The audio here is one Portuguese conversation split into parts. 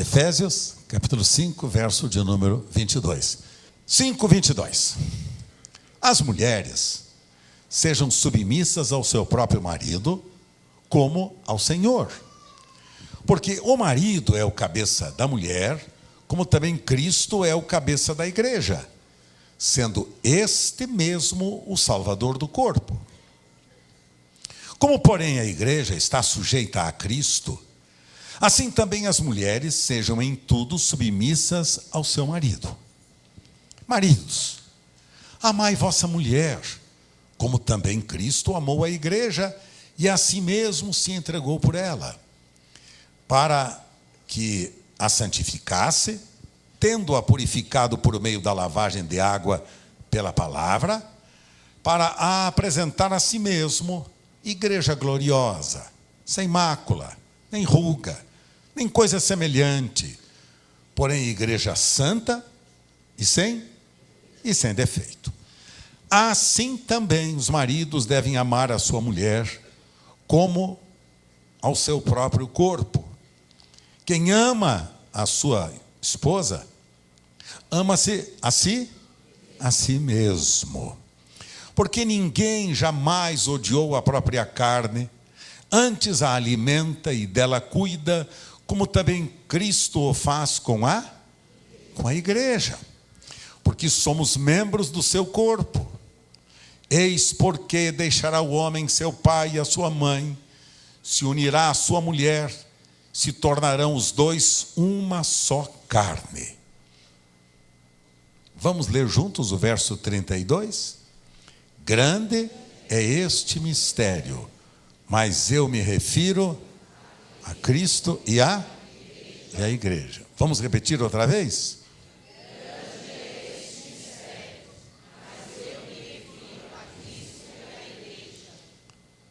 Efésios, capítulo 5, verso de número 22. 5:22. As mulheres sejam submissas ao seu próprio marido, como ao Senhor. Porque o marido é o cabeça da mulher, como também Cristo é o cabeça da igreja, sendo este mesmo o Salvador do corpo. Como, porém, a igreja está sujeita a Cristo, assim também as mulheres sejam em tudo submissas ao seu marido. Maridos, amai vossa mulher, como também Cristo amou a igreja e a si mesmo se entregou por ela, para que a santificasse, tendo-a purificado por meio da lavagem de água pela palavra, para a apresentar a si mesmo igreja gloriosa, sem mácula, nem ruga, nem coisa semelhante, porém igreja santa e sem defeito. Assim também os maridos devem amar a sua mulher como ao seu próprio corpo. Quem ama a sua esposa, ama-se a si mesmo. Porque ninguém jamais odiou a própria carne, antes a alimenta e dela cuida, como também Cristo o faz com a igreja, porque somos membros do seu corpo. Eis porque deixará o homem seu pai e a sua mãe, se unirá à sua mulher, se tornarão os dois uma só carne. Vamos ler juntos o verso 32? Grande é este mistério, mas eu me refiro a Cristo e a igreja. Vamos repetir outra vez?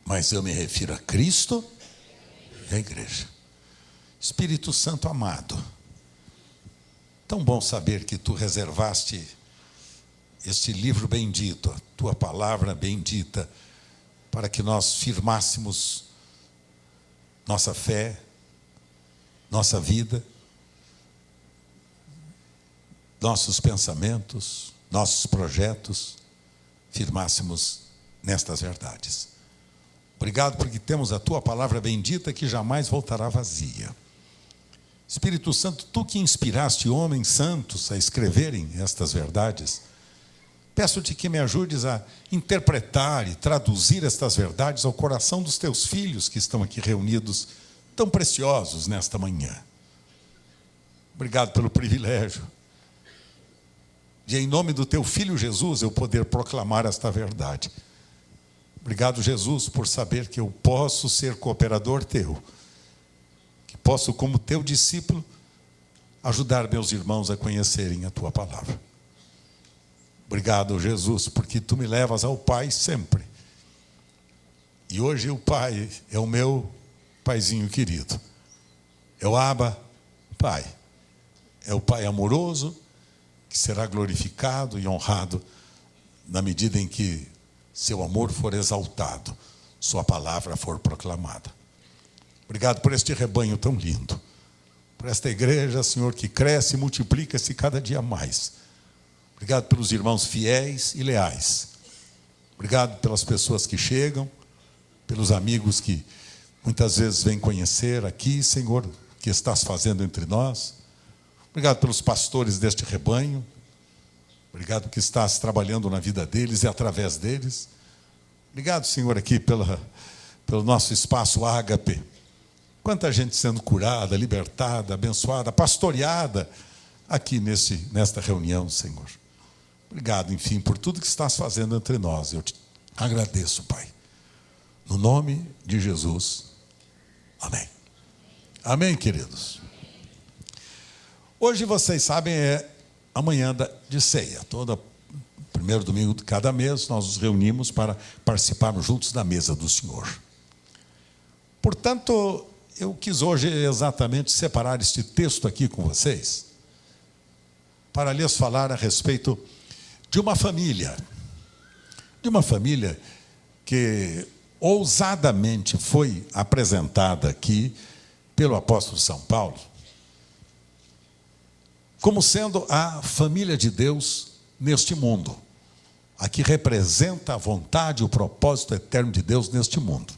Mas eu me refiro a Cristo e a igreja. Espírito Santo amado, tão bom saber que tu reservaste este livro bendito, a tua palavra bendita, para que nós firmássemos nossa fé, nossa vida, nossos pensamentos, nossos projetos, firmássemos nestas verdades. Obrigado porque temos a tua palavra bendita que jamais voltará vazia. Espírito Santo, tu que inspiraste homens santos a escreverem estas verdades, peço-te que me ajudes a interpretar e traduzir estas verdades ao coração dos teus filhos que estão aqui reunidos, tão preciosos nesta manhã. Obrigado pelo privilégio de, em nome do teu Filho Jesus, eu poder proclamar esta verdade. Obrigado, Jesus, por saber que eu posso ser cooperador teu, que posso, como teu discípulo, ajudar meus irmãos a conhecerem a tua palavra. Obrigado, Jesus, porque tu me levas ao Pai sempre. E hoje o Pai é o meu paizinho querido. É o Abba, Pai. É o Pai amoroso, que será glorificado e honrado na medida em que seu amor for exaltado, sua palavra for proclamada. Obrigado por este rebanho tão lindo, por esta igreja, Senhor, que cresce e multiplica-se cada dia mais. Obrigado pelos irmãos fiéis e leais. Obrigado pelas pessoas que chegam, pelos amigos que muitas vezes vêm conhecer aqui, Senhor, o que estás fazendo entre nós. Obrigado pelos pastores deste rebanho. Obrigado que estás trabalhando na vida deles e através deles. Obrigado, Senhor, aqui pelo nosso espaço Ágape. Quanta gente sendo curada, libertada, abençoada, pastoreada aqui nesta reunião, Senhor. Obrigado, enfim, por tudo que estás fazendo entre nós. Eu te agradeço, Pai. No nome de Jesus. Amém. Amém, queridos. Hoje, vocês sabem, é a manhã de ceia. Todo primeiro domingo de cada mês, nós nos reunimos para participarmos juntos da mesa do Senhor. Portanto, eu quis hoje exatamente separar este texto aqui com vocês, para lhes falar a respeito de uma família que ousadamente foi apresentada aqui pelo apóstolo São Paulo, como sendo a família de Deus neste mundo, a que representa a vontade e o propósito eterno de Deus neste mundo.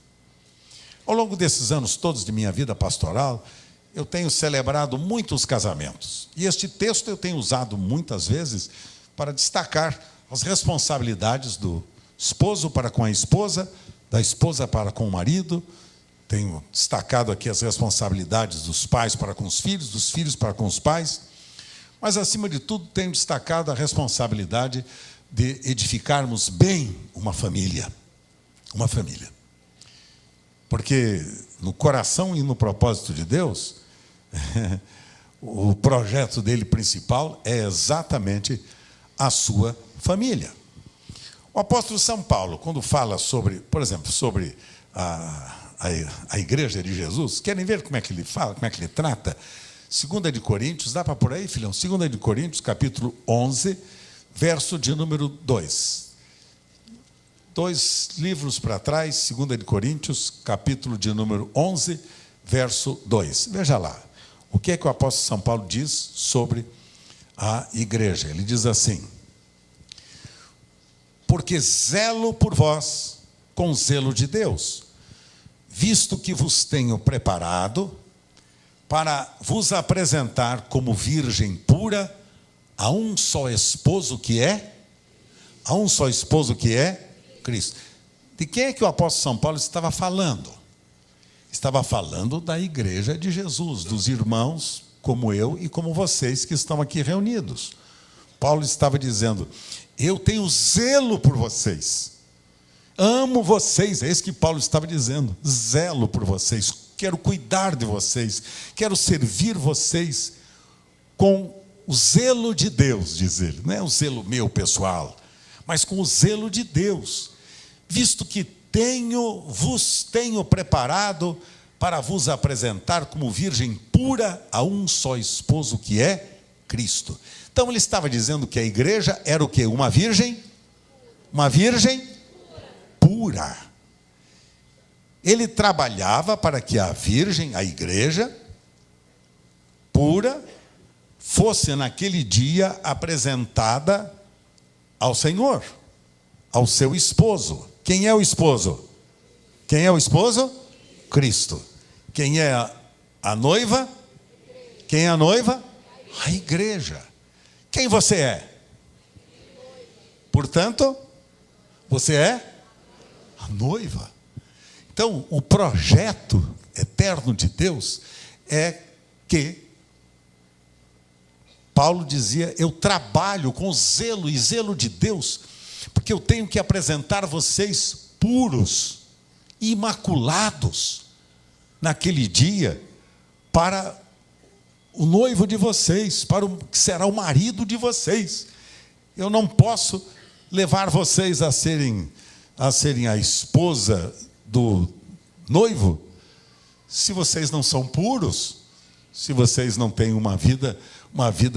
Ao longo desses anos todos de minha vida pastoral, eu tenho celebrado muitos casamentos. E este texto eu tenho usado muitas vezes para destacar as responsabilidades do esposo para com a esposa, da esposa para com o marido. Tenho destacado aqui as responsabilidades dos pais para com os filhos, dos filhos para com os pais. Mas, acima de tudo, tenho destacado a responsabilidade de edificarmos bem uma família. Uma família. Porque no coração e no propósito de Deus, o projeto dele principal é exatamente a sua família. O apóstolo São Paulo, quando fala sobre, por exemplo, sobre a igreja de Jesus, querem ver como é que ele fala, como é que ele trata? 2 de Coríntios, dá para por aí, filhão? 2 de Coríntios, capítulo 11, verso de número 2. 2 livros para trás, 2 de Coríntios, capítulo de número 11, verso 2. Veja lá, o que é que o apóstolo São Paulo diz sobre a igreja? Ele diz assim: porque zelo por vós com zelo de Deus, visto que vos tenho preparado para vos apresentar como virgem pura a um só esposo que é Cristo. De quem é que o apóstolo São Paulo estava falando? Estava falando da igreja de Jesus, dos irmãos como eu e como vocês que estão aqui reunidos. Paulo estava dizendo: eu tenho zelo por vocês, amo vocês. É isso que Paulo estava dizendo: zelo por vocês, quero cuidar de vocês, quero servir vocês com o zelo de Deus, diz ele. Não é o zelo meu pessoal, mas com o zelo de Deus, visto que vos tenho preparado para vos apresentar como virgem pura a um só esposo que é Cristo. Então ele estava dizendo que a igreja era o quê? Uma virgem pura. Ele trabalhava para que a virgem, a igreja pura, fosse naquele dia apresentada ao Senhor, ao seu esposo. Quem é o esposo? Quem é o esposo? Cristo. Quem é a noiva? Quem é a noiva? A igreja. Quem você é? Portanto, você é a noiva. Então, o projeto eterno de Deus é que Paulo dizia: eu trabalho com zelo e zelo de Deus, porque eu tenho que apresentar vocês puros, imaculados, naquele dia, para o noivo de vocês, para o que será o marido de vocês. Eu não posso levar vocês a serem a esposa do noivo, se vocês não são puros, se vocês não têm uma vida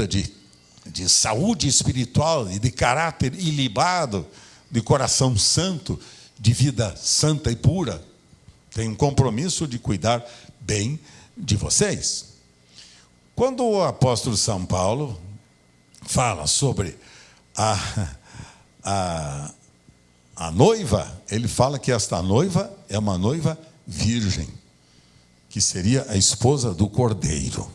de saúde espiritual e de caráter ilibado, de coração santo, de vida santa e pura. Tem um compromisso de cuidar bem de vocês. Quando o apóstolo São Paulo fala sobre a noiva, ele fala que esta noiva é uma noiva virgem, que seria a esposa do Cordeiro.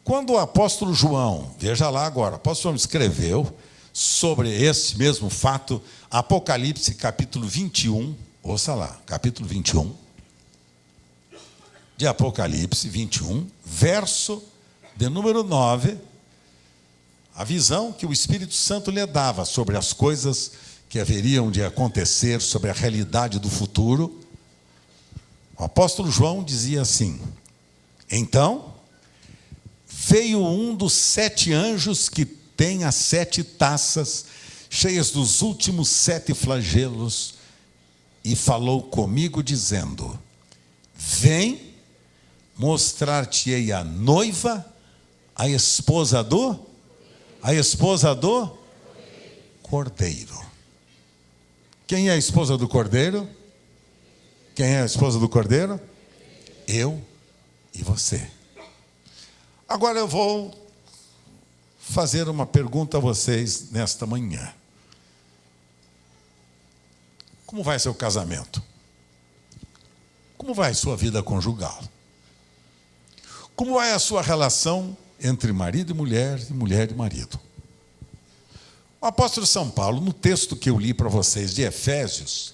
Quando o apóstolo João, veja lá agora, o apóstolo João escreveu sobre esse mesmo fato, Apocalipse capítulo 21, ouça lá, capítulo 21, de Apocalipse 21, verso de número 9, a visão que o Espírito Santo lhe dava sobre as coisas que haveriam de acontecer, sobre a realidade do futuro. O apóstolo João dizia assim: então veio um dos 7 anjos que tem as 7 taças, cheias dos últimos 7 flagelos, e falou comigo, dizendo: vem, mostrar-te-ei a noiva, a esposa do Cordeiro. Quem é a esposa do Cordeiro? Quem é a esposa do Cordeiro? Eu e você. Agora eu vou fazer uma pergunta a vocês nesta manhã. Como vai seu casamento? Como vai sua vida conjugal? Como vai a sua relação entre marido e mulher e marido? O apóstolo São Paulo, no texto que eu li para vocês de Efésios,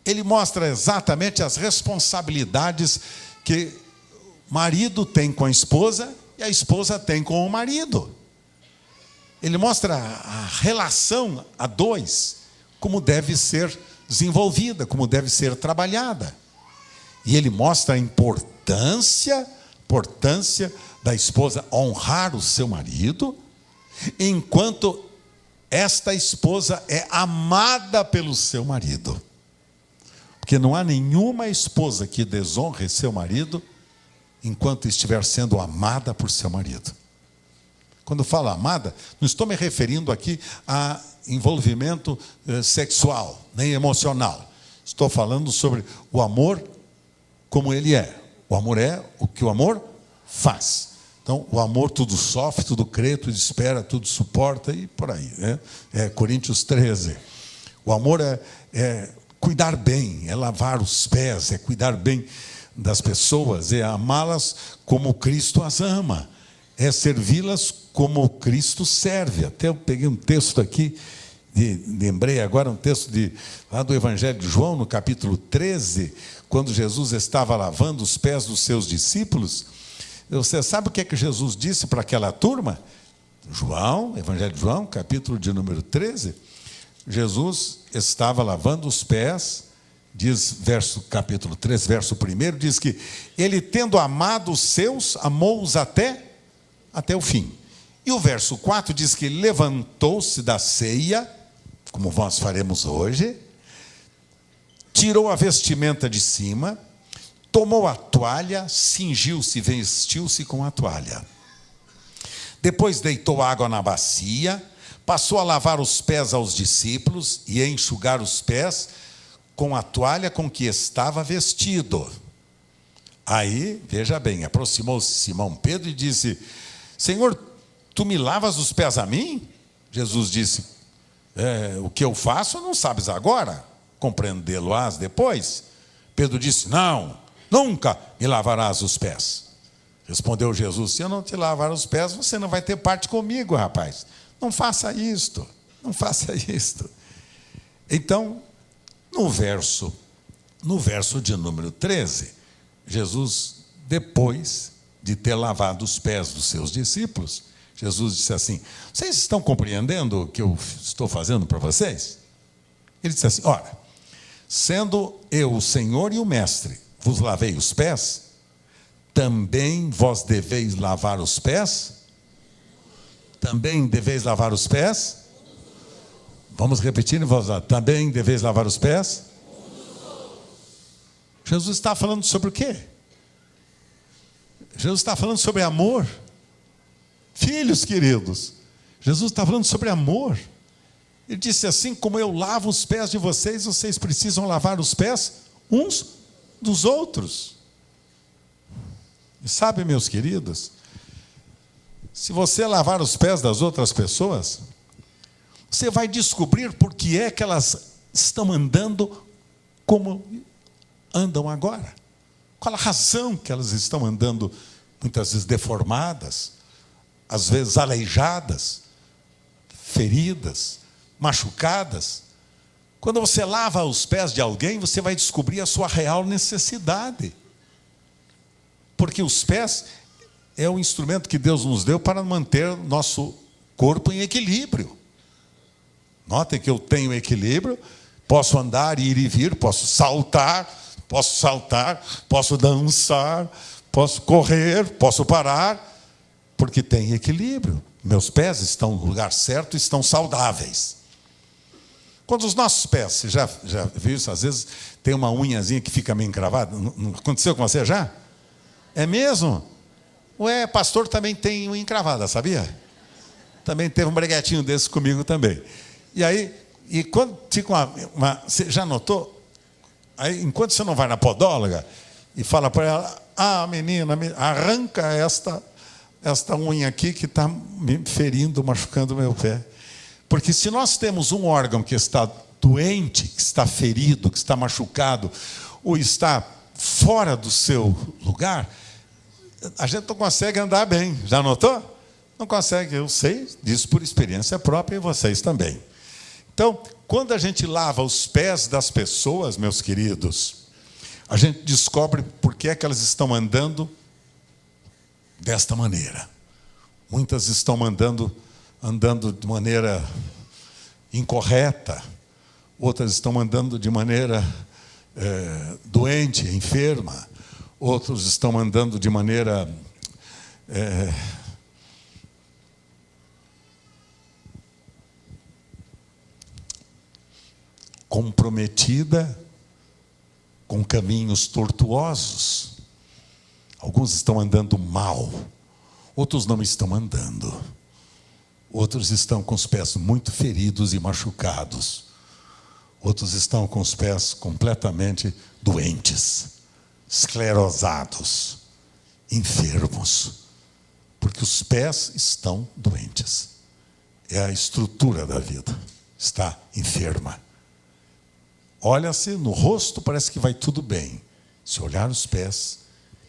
ele mostra exatamente as responsabilidades que o marido tem com a esposa e a esposa tem com o marido. Ele mostra a relação a dois, como deve ser desenvolvida, como deve ser trabalhada. E ele mostra a importância da esposa honrar o seu marido, enquanto esta esposa é amada pelo seu marido. Porque não há nenhuma esposa que desonre seu marido enquanto estiver sendo amada por seu marido. Quando eu falo amada, não estou me referindo aqui a envolvimento sexual, nem emocional. Estou falando sobre o amor como ele é. O amor é o que o amor faz. Então, o amor tudo sofre, tudo crê, tudo espera, tudo suporta e por aí, né? Coríntios 13. O amor é cuidar bem, é lavar os pés, é cuidar bem das pessoas, é amá-las como Cristo as ama, é servi-las como Cristo serve. Até eu peguei um texto aqui, lembrei agora um texto lá do Evangelho de João, no capítulo 13, quando Jesus estava lavando os pés dos seus discípulos. Você sabe o que é que Jesus disse para aquela turma? João, Evangelho de João, capítulo de número 13. Jesus estava lavando os pés, diz capítulo 3, verso 1, diz que ele, tendo amado os seus, amou-os até o fim. E o verso 4 diz que levantou-se da ceia, como nós faremos hoje, tirou a vestimenta de cima, tomou a toalha, cingiu-se, vestiu-se com a toalha. Depois deitou água na bacia, passou a lavar os pés aos discípulos e a enxugar os pés com a toalha com que estava vestido. Aí, veja bem, aproximou-se Simão Pedro e disse: Senhor, tu me lavas os pés a mim? Jesus disse: o que eu faço não sabes agora, compreendê-lo-ás depois. Pedro disse: não, nunca me lavarás os pés. Respondeu Jesus: se eu não te lavar os pés, você não vai ter parte comigo, rapaz. Não faça isto, não faça isto. Então, no verso de número 13, Jesus, depois de ter lavado os pés dos seus discípulos, Jesus disse assim: vocês estão compreendendo o que eu estou fazendo para vocês? Ele disse assim: ora, sendo eu o Senhor e o Mestre, vos lavei os pés, também vós deveis lavar os pés? Também deveis lavar os pés? Vamos repetir em voz alta. Também deveis lavar os pés? Jesus está falando sobre o quê? Jesus está falando sobre amor. Filhos queridos, Jesus está falando sobre amor. Ele disse assim: como eu lavo os pés de vocês, vocês precisam lavar os pés uns dos outros. E sabe, meus queridos, se você lavar os pés das outras pessoas, você vai descobrir por que é que elas estão andando como andam agora. Qual a razão que elas estão andando muitas vezes deformadas, às vezes aleijadas, feridas, machucadas. Quando você lava os pés de alguém, você vai descobrir a sua real necessidade. Porque os pés é o instrumento que Deus nos deu para manter nosso corpo em equilíbrio. Notem que eu tenho equilíbrio, posso andar, ir e vir, posso saltar, posso dançar, posso correr, posso parar, porque tem equilíbrio. Meus pés estão no lugar certo, estão saudáveis. Quando os nossos pés, você já viu isso? Às vezes tem uma unhazinha que fica meio encravada. Não aconteceu com você já? É mesmo? Ué, pastor também tem unha encravada, sabia? Também teve um breguetinho desse comigo também. E aí, quando fica você já notou? Aí, enquanto você não vai na podóloga e fala para ela: menina, arranca esta esta unha aqui que está me ferindo, machucando o meu pé. Porque se nós temos um órgão que está doente, que está ferido, que está machucado, ou está fora do seu lugar, a gente não consegue andar bem. Já notou? Não consegue. Eu sei disso por experiência própria e vocês também. Então, quando a gente lava os pés das pessoas, meus queridos, a gente descobre por que é que elas estão andando desta maneira. Muitas estão andando de maneira incorreta, outras estão andando de maneira doente, enferma, outros estão andando de maneira comprometida, com caminhos tortuosos. Alguns estão andando mal, outros não estão andando. Outros estão com os pés muito feridos e machucados. Outros estão com os pés completamente doentes, esclerosados, enfermos. Porque os pés estão doentes. É a estrutura da vida. Está enferma. Olha-se no rosto, parece que vai tudo bem. Se olhar os pés.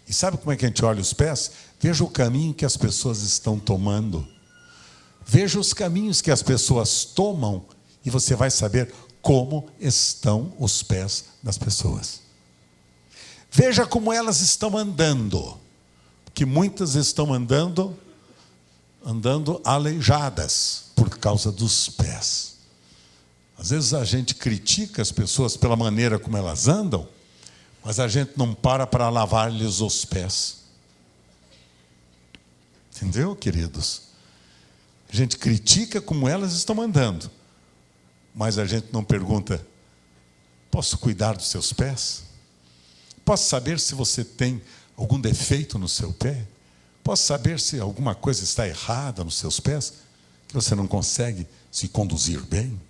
E sabe como é que a gente olha os pés? Veja o caminho que as pessoas estão tomando. Veja os caminhos que as pessoas tomam e você vai saber como estão os pés das pessoas. Veja como elas estão andando. Que muitas estão andando aleijadas por causa dos pés. Às vezes a gente critica as pessoas pela maneira como elas andam, mas a gente não para lavar-lhes os pés. Entendeu, queridos? A gente critica como elas estão andando, mas a gente não pergunta: posso cuidar dos seus pés? Posso saber se você tem algum defeito no seu pé? Posso saber se alguma coisa está errada nos seus pés, que você não consegue se conduzir bem?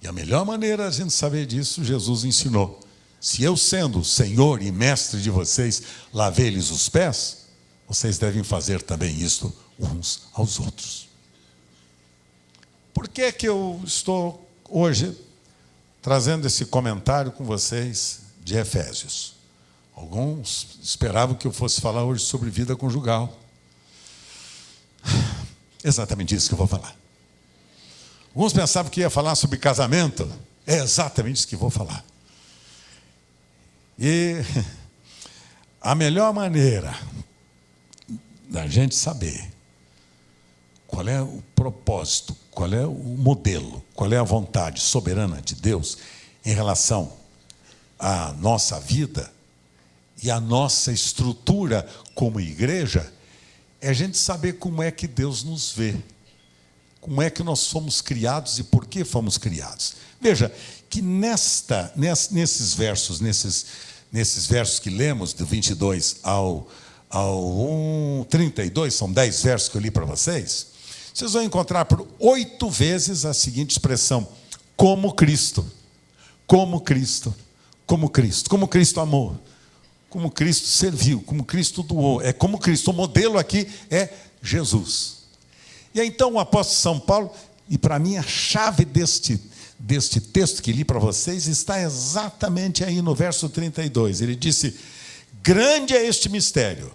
E a melhor maneira de a gente saber disso, Jesus ensinou. Se eu, sendo Senhor e Mestre de vocês, lavei-lhes os pés, vocês devem fazer também isto uns aos outros. Por que é que eu estou hoje trazendo esse comentário com vocês de Efésios? Alguns esperavam que eu fosse falar hoje sobre vida conjugal. Exatamente isso que eu vou falar. Alguns pensavam que ia falar sobre casamento. É exatamente isso que vou falar. E a melhor maneira da gente saber qual é o propósito, qual é o modelo, qual é a vontade soberana de Deus em relação à nossa vida e à nossa estrutura como igreja, é a gente saber como é que Deus nos vê. Como é que nós fomos criados e por que fomos criados. Veja que nesses versos que lemos, do 22 ao 32, são 10 versos que eu li para vocês, vocês vão encontrar por 8 vezes a seguinte expressão: como Cristo, como Cristo, como Cristo, como Cristo amou, como Cristo serviu, como Cristo doou. É como Cristo. O modelo aqui é Jesus. E então o apóstolo São Paulo, e para mim a chave deste texto que li para vocês, está exatamente aí no verso 32. Ele disse: grande é este mistério,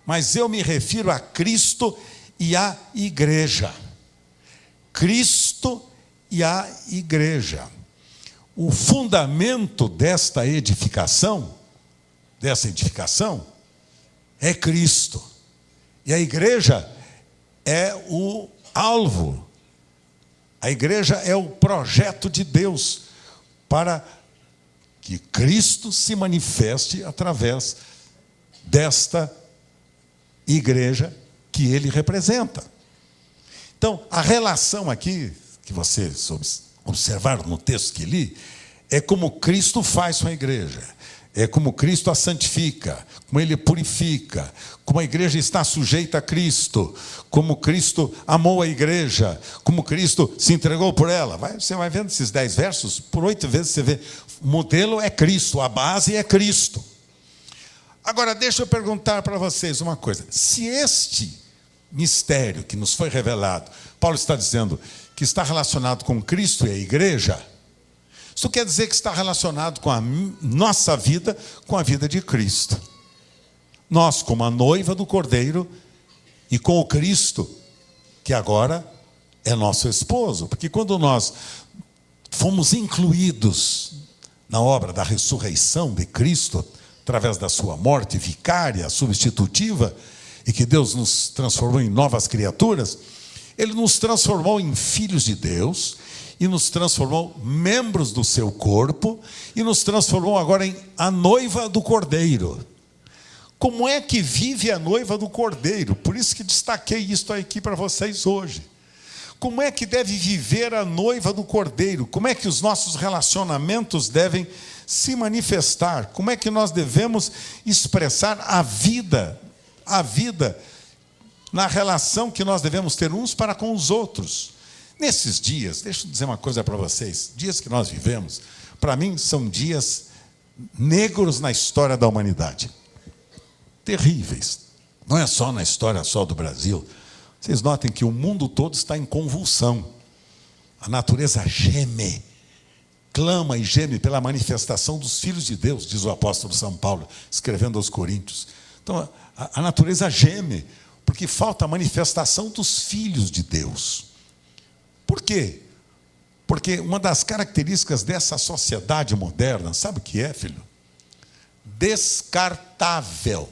mas eu me refiro a Cristo e à igreja. Cristo e à igreja. O fundamento dessa edificação é Cristo. E a igreja é o alvo. A igreja é o projeto de Deus para que Cristo se manifeste através desta igreja que ele representa. Então, a relação aqui, que vocês observaram no texto que li, é como Cristo faz com a igreja. É como Cristo a santifica, como Ele purifica, como a igreja está sujeita a Cristo, como Cristo amou a igreja, como Cristo se entregou por ela. Você vai vendo esses 10 versos, por 8 vezes você vê, o modelo é Cristo, a base é Cristo. Agora, deixa eu perguntar para vocês uma coisa. Se este mistério que nos foi revelado, Paulo está dizendo que está relacionado com Cristo e a igreja, isso quer dizer que está relacionado com a nossa vida, com a vida de Cristo. Nós, como a noiva do Cordeiro, e com o Cristo, que agora é nosso esposo. Porque quando nós fomos incluídos na obra da ressurreição de Cristo, através da sua morte vicária, substitutiva, e que Deus nos transformou em novas criaturas, Ele nos transformou em filhos de Deus, e nos transformou membros do seu corpo, e nos transformou agora em a noiva do Cordeiro. Como é que vive a noiva do Cordeiro? Por isso que destaquei isso aqui para vocês hoje. Como é que deve viver a noiva do Cordeiro? Como é que os nossos relacionamentos devem se manifestar? Como é que nós devemos expressar a vida na relação que nós devemos ter uns para com os outros? Nesses dias, deixa eu dizer uma coisa para vocês, dias que nós vivemos, para mim são dias negros na história da humanidade. Terríveis. Não é só na história só do Brasil. Vocês notem que o mundo todo está em convulsão. A natureza geme, clama e geme pela manifestação dos filhos de Deus, diz o apóstolo São Paulo, escrevendo aos Coríntios. Então, a natureza geme, porque falta a manifestação dos filhos de Deus. Por quê? Porque uma das características dessa sociedade moderna, sabe o que é, filho? Descartável.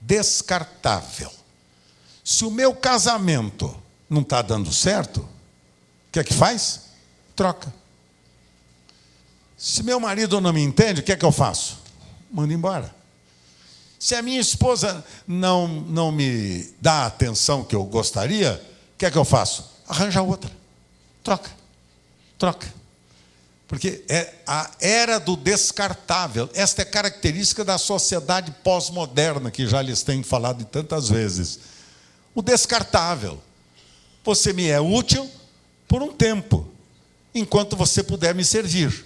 Descartável. Se o meu casamento não está dando certo, o que é que faz? Troca. Se meu marido não me entende, o que é que eu faço? Mando embora. Se a minha esposa não me dá a atenção que eu gostaria, o que é que eu faço? Arranja outra. Troca. Troca. Porque é a era do descartável. Esta é característica da sociedade pós-moderna, que já lhes tenho falado tantas vezes. O descartável. Você me é útil por um tempo, enquanto você puder me servir.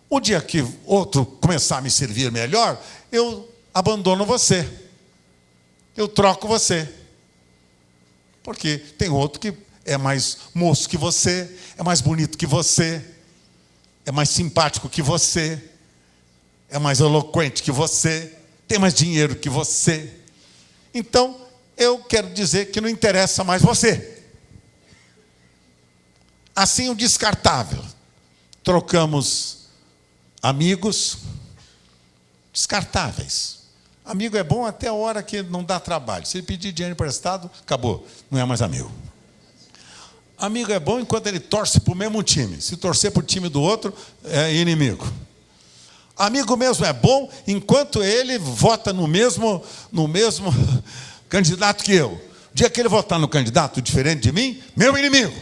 O dia que outro começar a me servir melhor, eu abandono você. Eu troco você. Porque tem outro que é mais moço que você, é mais bonito que você, é mais simpático que você, é mais eloquente que você, tem mais dinheiro que você. Então, eu quero dizer que não interessa mais você. Assim, o descartável. Trocamos amigos descartáveis. Amigo é bom até a hora que não dá trabalho. Se ele pedir dinheiro emprestado, acabou, não é mais amigo. Amigo é bom enquanto ele torce para o mesmo time. Se torcer para o time do outro, é inimigo. Amigo mesmo é bom enquanto ele vota no mesmo candidato que eu. O dia que ele votar no candidato diferente de mim, meu inimigo.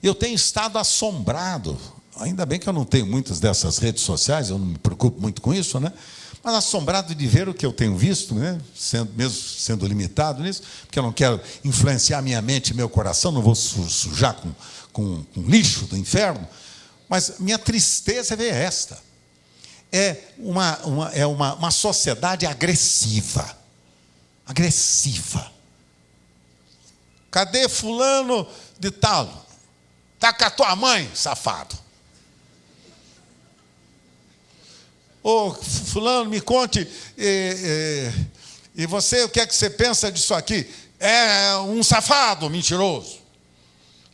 Eu tenho estado assombrado. Ainda bem que eu não tenho muitas dessas redes sociais, eu não me preocupo muito com isso, né? Mas assombrado de ver o que eu tenho visto, né? Mesmo sendo limitado nisso, porque eu não quero influenciar minha mente e meu coração, não vou sujar com lixo do inferno. Mas minha tristeza é ver esta. É uma sociedade agressiva. Agressiva. Cadê fulano de tal? Está com a tua mãe, safado. Ô, fulano, me conte, e você, o que é que você pensa disso aqui? É um safado, mentiroso.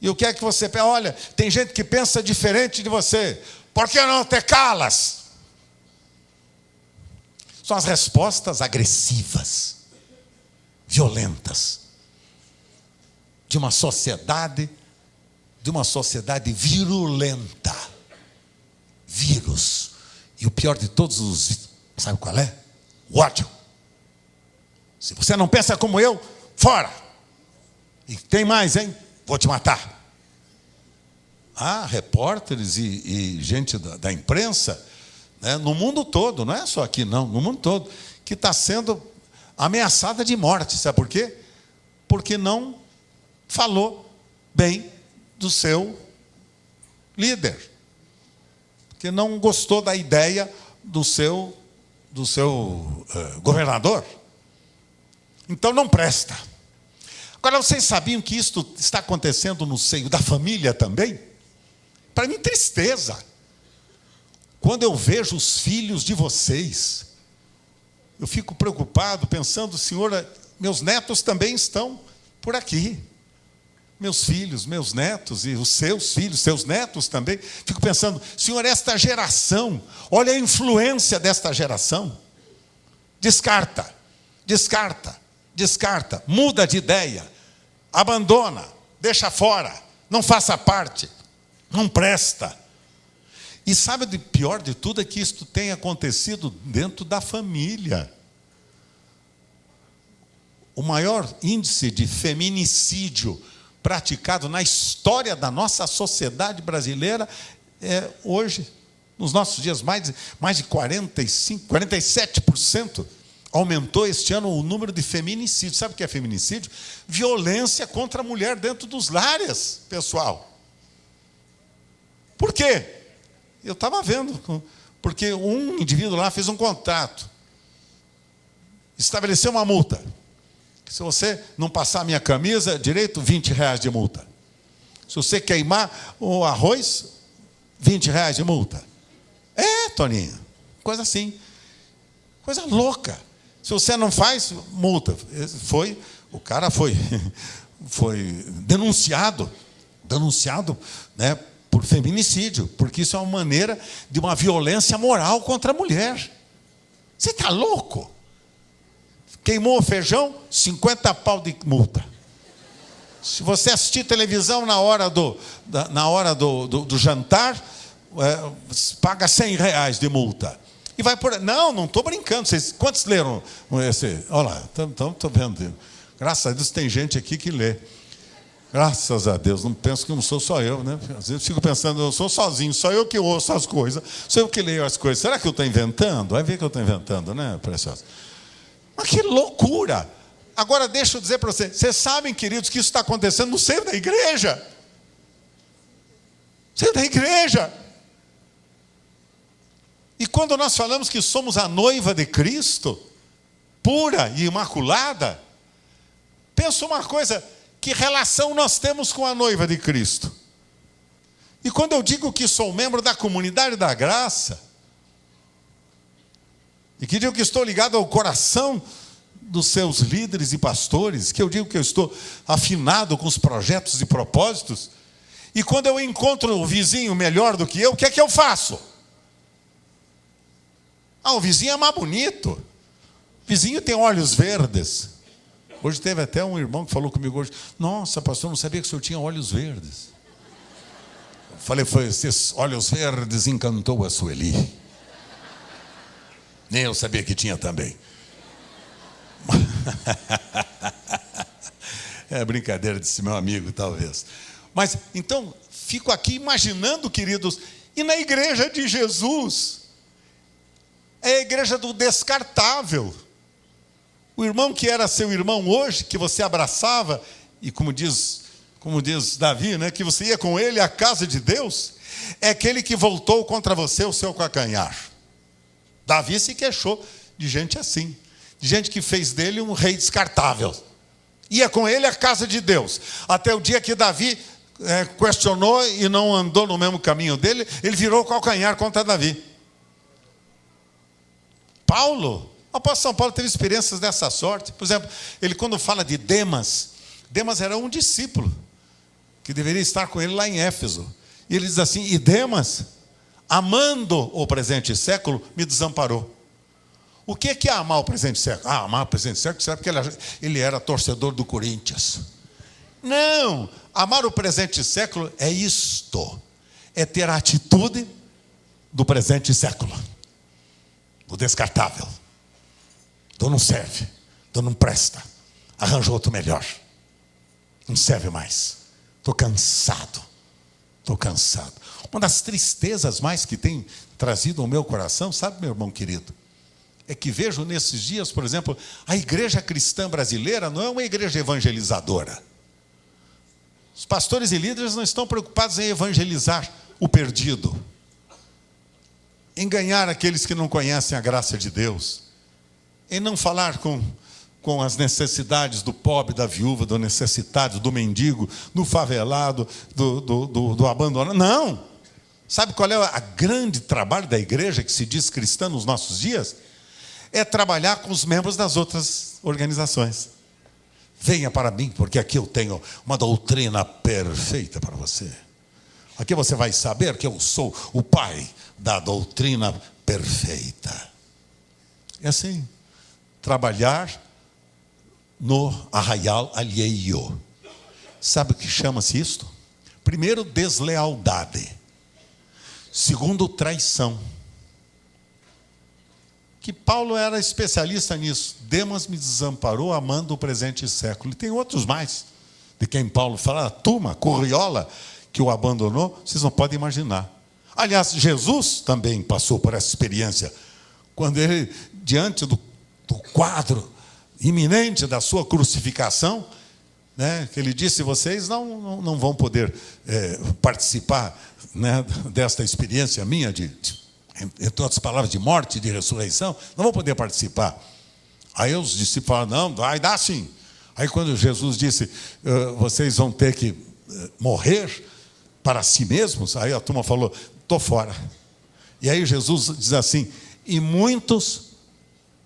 E o que é que você pensa? Olha, tem gente que pensa diferente de você. Por que não te calas? São as respostas agressivas, violentas, de uma sociedade virulenta. Vírus. E o pior de todos sabe qual é? O ódio. Se você não pensa como eu, fora. E tem mais, hein? Vou te matar. Há repórteres e gente da imprensa, né, no mundo todo, não é só aqui não, no mundo todo, que está sendo ameaçada de morte. Sabe por quê? Porque não falou bem do seu líder. Que não gostou da ideia do seu governador. Então não presta. Agora, vocês sabiam que isto está acontecendo no seio da família também? Para mim, tristeza. Quando eu vejo os filhos de vocês, eu fico preocupado, pensando, Senhor, meus netos também estão por aqui. Meus filhos, meus netos e os seus filhos, seus netos também. Fico pensando, Senhor, esta geração, olha a influência desta geração. Descarta, descarta, descarta, muda de ideia, abandona, deixa fora, não faça parte, não presta. E sabe o pior de tudo é que isto tem acontecido dentro da família. O maior índice de feminicídio praticado na história da nossa sociedade brasileira é hoje, nos nossos dias, mais de 45%, 47% aumentou este ano o número de feminicídios. Sabe o que é feminicídio? Violência contra a mulher dentro dos lares, pessoal. Por quê? Eu estava vendo, porque um indivíduo lá fez um contrato, estabeleceu uma multa. Se você não passar a minha camisa direito, R$20 de multa. Se você queimar o arroz, R$20 de multa. É, Toninho, coisa assim. Coisa louca. Se você não faz, multa. O cara foi denunciado, né, por feminicídio, porque isso é uma maneira de uma violência moral contra a mulher. Você está louco? Queimou o feijão, 50 pau de multa. Se você assistir televisão na hora do jantar, paga R$100 de multa. E vai por... Não estou brincando. Quantos leram esse? Olha lá, estou vendo. Graças a Deus tem gente aqui que lê. Graças a Deus, não penso que não sou só eu, né? Às vezes fico pensando, eu sou sozinho, só eu que ouço as coisas, sou eu que leio as coisas. Será que eu estou inventando? Vai ver que eu estou inventando, né, preciosa? Mas que loucura! Agora deixa eu dizer para vocês sabem, queridos, que isso está acontecendo no seio da igreja. No seio da igreja. E quando nós falamos que somos a noiva de Cristo, pura e imaculada, pensa uma coisa, que relação nós temos com a noiva de Cristo? E quando eu digo que sou membro da comunidade da graça, e que digo que estou ligado ao coração dos seus líderes e pastores, que eu digo que eu estou afinado com os projetos e propósitos, e quando eu encontro o vizinho melhor do que eu, o que é que eu faço? O vizinho é mais bonito. O vizinho tem olhos verdes. Hoje teve até um irmão que falou comigo hoje, nossa, pastor, não sabia que o senhor tinha olhos verdes. Eu falei, foi esses olhos verdes encantou a Sueli. Nem eu sabia que tinha também. É brincadeira desse meu amigo, talvez. Mas, então, fico aqui imaginando, queridos, e na igreja de Jesus, é a igreja do descartável. O irmão que era seu irmão hoje, que você abraçava, e como diz Davi, né, que você ia com ele à casa de Deus, é aquele que voltou contra você o seu calcanhar. Davi se queixou de gente assim, de gente que fez dele um rei descartável. Ia com ele à casa de Deus, até o dia que Davi questionou e não andou no mesmo caminho dele, ele virou o calcanhar contra Davi. Paulo, o apóstolo São Paulo teve experiências dessa sorte. Por exemplo, ele quando fala de Demas era um discípulo que deveria estar com ele lá em Éfeso. E ele diz assim, e Demas, amando o presente século, me desamparou. O que é amar o presente século? Amar o presente século, será porque ele era torcedor do Corinthians? Não, amar o presente século é isto, é ter a atitude do presente século, do descartável, do não serve, do não presta, arranjou outro melhor, não serve mais, estou cansado. Uma das tristezas mais que tem trazido ao meu coração, sabe, meu irmão querido, é que vejo nesses dias, por exemplo, a igreja cristã brasileira não é uma igreja evangelizadora. Os pastores e líderes não estão preocupados em evangelizar o perdido, em ganhar aqueles que não conhecem a graça de Deus, em não falar com com as necessidades do pobre, da viúva, do necessitado, do mendigo, do favelado, do abandonado. Não! Sabe qual é o grande trabalho da igreja que se diz cristã nos nossos dias? É trabalhar com os membros das outras organizações. Venha para mim, porque aqui eu tenho uma doutrina perfeita para você. Aqui você vai saber que eu sou o pai da doutrina perfeita. É assim, trabalhar no arraial alheio. Sabe o que chama-se isto? Primeiro, deslealdade. Segundo, traição. Que Paulo era especialista nisso. Demas me desamparou amando o presente século. E tem outros mais, de quem Paulo fala, a turma, Corriola, que o abandonou, vocês não podem imaginar. Aliás, Jesus também passou por essa experiência, quando ele, diante do quadro iminente da sua crucificação, né, que ele disse, vocês não vão poder participar, né, desta experiência minha, entre outras palavras, de morte e de ressurreição, não vão poder participar. Aí os discípulos falaram, não, vai dar sim. Aí quando Jesus disse, vocês vão ter que morrer para si mesmos, aí a turma falou, estou fora. E aí Jesus diz assim, e muitos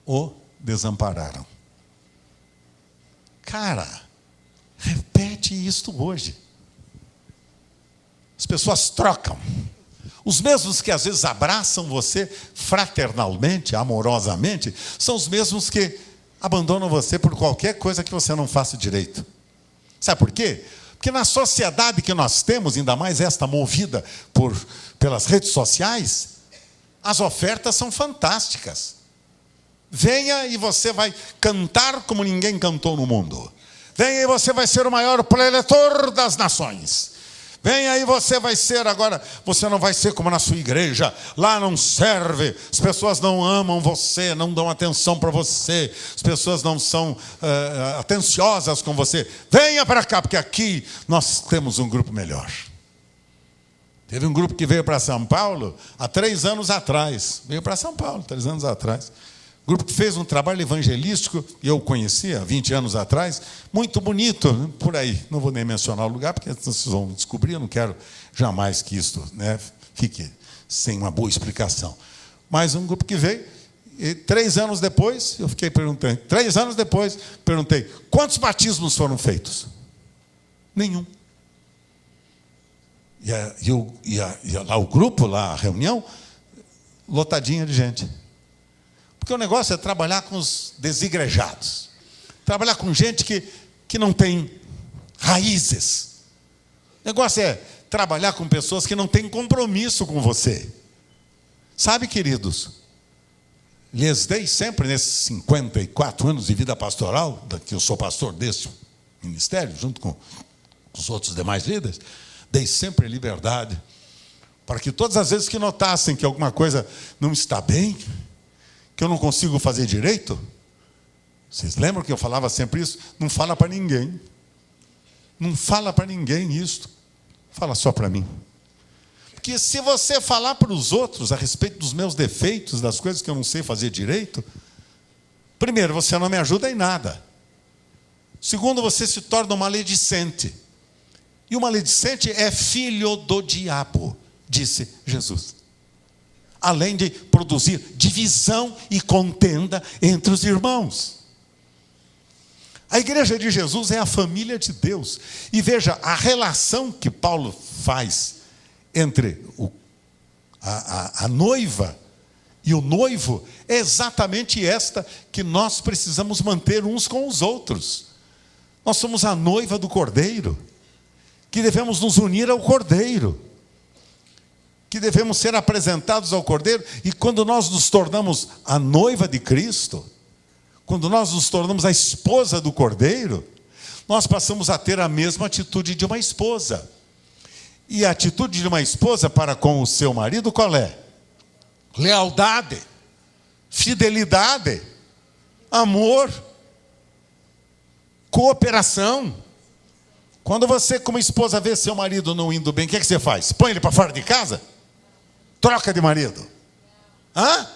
o desampararam. Cara, repete isto hoje. As pessoas trocam. Os mesmos que às vezes abraçam você fraternalmente, amorosamente, são os mesmos que abandonam você por qualquer coisa que você não faça direito. Sabe por quê? Porque na sociedade que nós temos, ainda mais esta movida pelas redes sociais, as ofertas são fantásticas. Venha e você vai cantar como ninguém cantou no mundo. Venha e você vai ser o maior preletor das nações. Venha aí, você vai ser agora, você não vai ser como na sua igreja, lá não serve, as pessoas não amam você, não dão atenção para você, as pessoas não são atenciosas com você. Venha para cá, porque aqui nós temos um grupo melhor. Teve um grupo que veio para São Paulo há 3 anos atrás, veio para São Paulo, 3 anos atrás. Grupo que fez um trabalho evangelístico, e eu o conhecia há 20 anos atrás, muito bonito, por aí. Não vou nem mencionar o lugar, porque vocês vão descobrir, eu não quero jamais que isto, né, fique sem uma boa explicação. Mas um grupo que veio, e 3 anos depois, eu fiquei perguntando, 3 anos depois, perguntei, quantos batismos foram feitos? Nenhum. E lá o grupo, lá a reunião, lotadinha de gente. Porque o negócio é trabalhar com os desigrejados. Trabalhar com gente que não tem raízes. O negócio é trabalhar com pessoas que não têm compromisso com você. Sabe, queridos, lhes dei sempre, nesses 54 anos de vida pastoral, que eu sou pastor desse ministério, junto com os outros demais líderes, dei sempre liberdade, para que todas as vezes que notassem que alguma coisa não está bem, que eu não consigo fazer direito, vocês lembram que eu falava sempre isso? Não fala para ninguém. Não fala para ninguém isto. Fala só para mim. Porque se você falar para os outros a respeito dos meus defeitos, das coisas que eu não sei fazer direito, primeiro, você não me ajuda em nada. Segundo, você se torna um maledicente. E o maledicente é filho do diabo, disse Jesus. Além de produzir divisão e contenda entre os irmãos. A igreja de Jesus é a família de Deus. E veja, a relação que Paulo faz entre a noiva e o noivo é exatamente esta que nós precisamos manter uns com os outros. Nós somos a noiva do Cordeiro, que devemos nos unir ao Cordeiro, que devemos ser apresentados ao Cordeiro, e quando nós nos tornamos a noiva de Cristo, quando nós nos tornamos a esposa do Cordeiro, nós passamos a ter a mesma atitude de uma esposa. E a atitude de uma esposa para com o seu marido qual é? Lealdade, fidelidade, amor, cooperação. Quando você, como esposa, vê seu marido não indo bem, o que é que você faz? Põe ele para fora de casa? Troca de marido? Hã?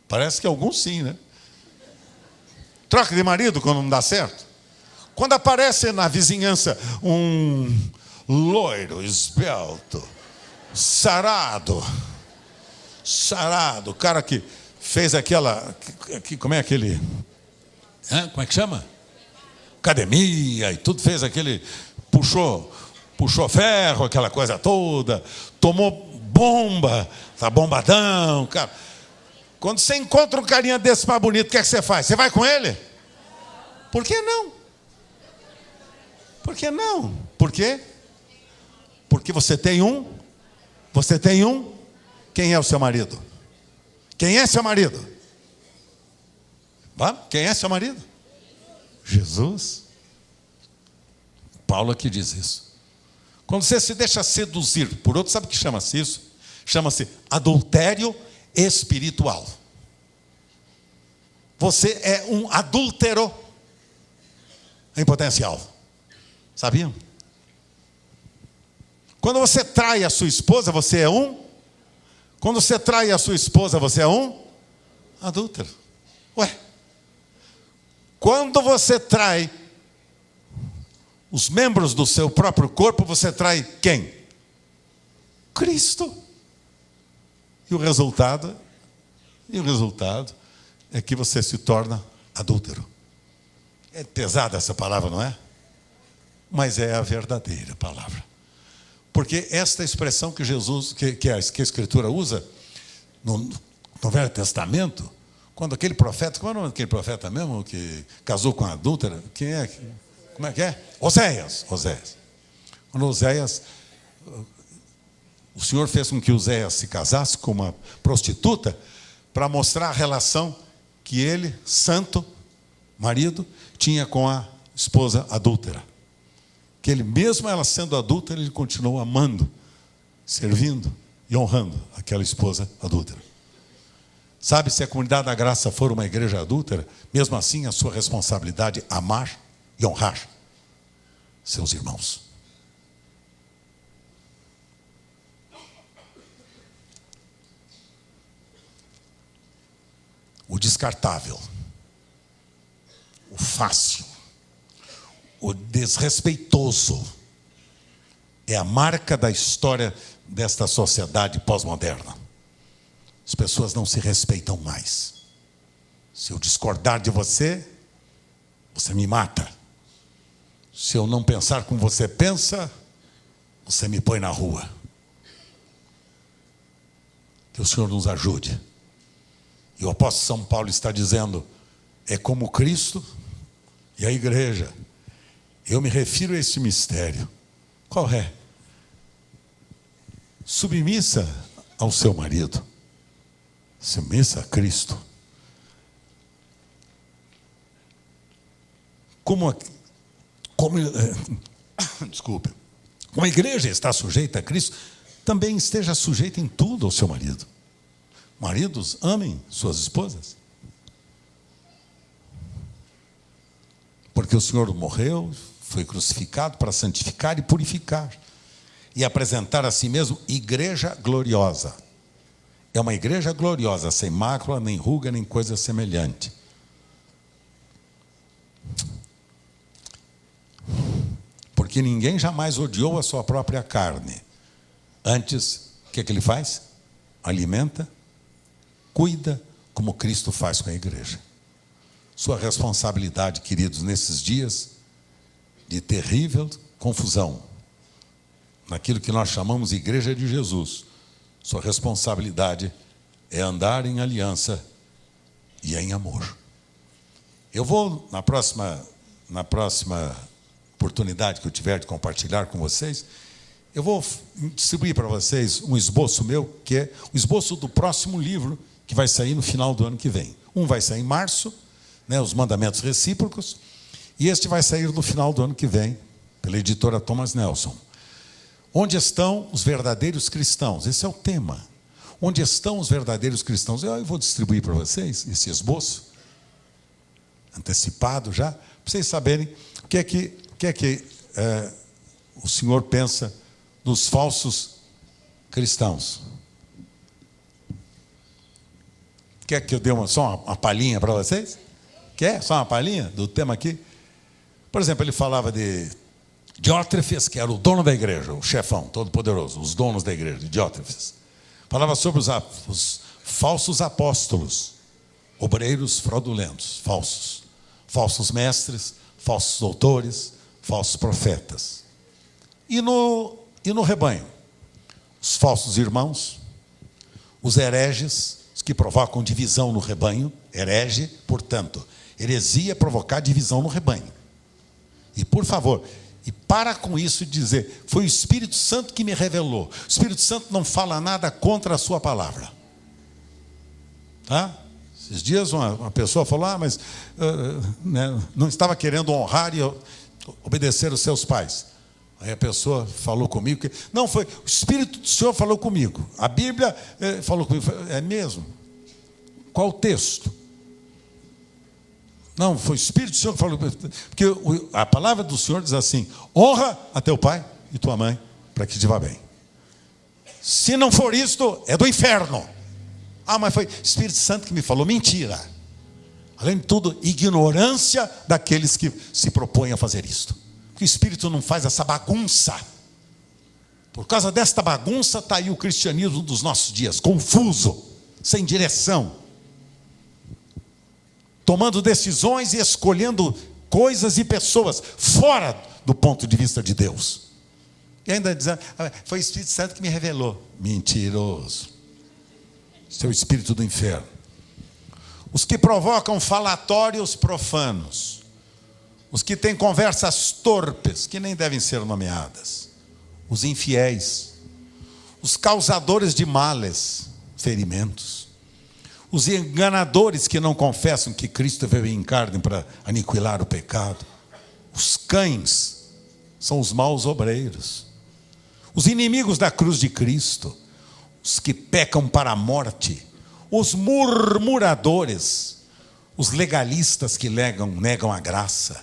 Parece que alguns sim, né? Troca de marido quando não dá certo. Quando aparece na vizinhança um loiro, esbelto, sarado, o cara que fez aquela, como é aquele, como é que chama? Academia e tudo, fez aquele, puxou ferro, aquela coisa toda, tomou bomba, tá bombadão, cara. Quando você encontra um carinha desse mais bonito, o que é que você faz? Você vai com ele? Por que não? Por que não? Por quê? Porque você tem um. Quem é o seu marido? Quem é seu marido? Quem é seu marido? Jesus. Paulo aqui diz isso. Quando você se deixa seduzir por outro, sabe o que chama-se isso? Chama-se adultério espiritual. Você é um adúltero em potencial. Sabiam? Quando você trai a sua esposa, você é um. Quando você trai a sua esposa, você é um adúltero. Ué. Quando você trai os membros do seu próprio corpo, você trai quem? Cristo. E o resultado é que você se torna adúltero. É pesada essa palavra, não é? Mas é a verdadeira palavra. Porque esta expressão que Jesus, que a Escritura usa no Velho Testamento, quando aquele profeta, qual é o nome daquele profeta mesmo que casou com a adúltera? Quem é? Como é que é? Oséias. Quando Oséias, o Senhor fez com que Oséias se casasse com uma prostituta para mostrar a relação que ele, santo, marido, tinha com a esposa adúltera. Que ele, mesmo ela sendo adúltera, ele continuou amando, servindo e honrando aquela esposa adúltera. Sabe, se a comunidade da graça for uma igreja adúltera, mesmo assim a sua responsabilidade é amar e honrar seus irmãos. O descartável, o fácil, o desrespeitoso é a marca da história desta sociedade pós-moderna. As pessoas não se respeitam mais. Se eu discordar de você, você me mata. Se eu não pensar como você pensa, você me põe na rua. Que o Senhor nos ajude. E o apóstolo São Paulo está dizendo, é como Cristo e a igreja. Eu me refiro a esse mistério. Qual é? Submissa ao seu marido. Submissa a Cristo. Desculpe. Como a igreja está sujeita a Cristo, também esteja sujeita em tudo ao seu marido. Maridos, amem suas esposas. Porque o Senhor morreu, foi crucificado para santificar e purificar. E apresentar a si mesmo igreja gloriosa. É uma igreja gloriosa, sem mácula, nem ruga, nem coisa semelhante. Porque ninguém jamais odiou a sua própria carne. Antes, o que ele faz? Alimenta, cuida, como Cristo faz com a igreja. Sua responsabilidade, queridos, nesses dias de terrível confusão, naquilo que nós chamamos Igreja de Jesus, sua responsabilidade é andar em aliança e em amor. Eu vou, na próxima oportunidade que eu tiver de compartilhar com vocês, eu vou distribuir para vocês um esboço meu, que é o esboço do próximo livro, que vai sair no final do ano que vem. Um vai sair em março, os mandamentos recíprocos, e este vai sair no final do ano que vem, pela editora Thomas Nelson. Onde estão os verdadeiros cristãos? Esse é o tema. Onde estão os verdadeiros cristãos? Eu vou distribuir para vocês esse esboço, antecipado já, para vocês saberem o que é que o Senhor pensa dos falsos cristãos. Quer que eu dê só uma palhinha para vocês? Quer só uma palhinha do tema aqui? Por exemplo, ele falava de Diótrefes, que era o dono da igreja, o chefão, todo-poderoso, os donos da igreja, Diótrefes. Falava sobre os falsos apóstolos, obreiros fraudulentos, falsos mestres, falsos doutores, falsos profetas. E no rebanho, os falsos irmãos, os hereges, os que provocam divisão no rebanho. Herege, portanto, heresia é provocar divisão no rebanho. E, por favor, e para com isso de dizer, foi o Espírito Santo que me revelou. O Espírito Santo não fala nada contra a sua palavra. Tá? Esses dias uma pessoa falou, mas não estava querendo honrar e obedecer os seus pais. Aí a pessoa falou comigo, que não, foi o Espírito do Senhor falou comigo. A Bíblia falou comigo. É mesmo? Qual o texto? Não, foi o Espírito do Senhor que falou. Porque a palavra do Senhor diz assim, honra a teu pai e tua mãe, para que te vá bem. Se não for isto, é do inferno. Ah, mas foi o Espírito Santo que me falou. Mentira. Além de tudo, ignorância daqueles que se propõem a fazer isto. Porque o Espírito não faz essa bagunça. Por causa desta bagunça está aí o cristianismo dos nossos dias, confuso, sem direção, tomando decisões e escolhendo coisas e pessoas fora do ponto de vista de Deus. E ainda dizendo, foi o Espírito Santo que me revelou. Mentiroso. Seu espírito do inferno. Os que provocam falatórios profanos. Os que têm conversas torpes, que nem devem ser nomeadas. Os infiéis. Os causadores de males, ferimentos. Os enganadores que não confessam que Cristo veio em carne para aniquilar o pecado. Os cães são os maus obreiros. Os inimigos da cruz de Cristo. Os que pecam para a morte. Os murmuradores. Os legalistas que negam a graça.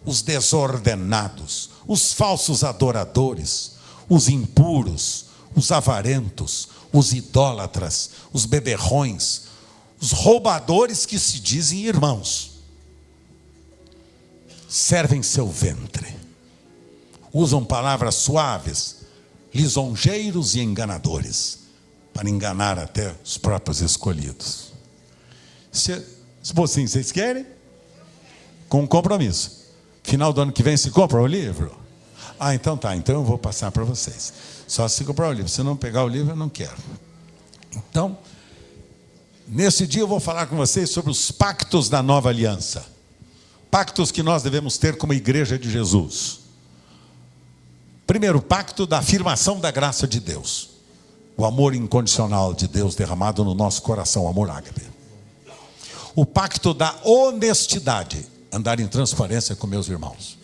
Os desordenados. Os falsos adoradores. Os impuros. Os avarentos. Os idólatras. Os beberrões. Os roubadores que se dizem irmãos, servem seu ventre, usam palavras suaves, lisonjeiros e enganadores, para enganar até os próprios escolhidos. Se assim, vocês querem? Com um compromisso. Final do ano que vem se compra o livro? Ah, então tá, então eu vou passar para vocês. Só se comprar o livro, se não pegar o livro eu não quero. Então, nesse dia eu vou falar com vocês sobre os pactos da nova aliança. Pactos que nós devemos ter como igreja de Jesus. Primeiro, pacto da afirmação da graça de Deus. O amor incondicional de Deus derramado no nosso coração, amor ágape. O pacto da honestidade, andar em transparência com meus irmãos.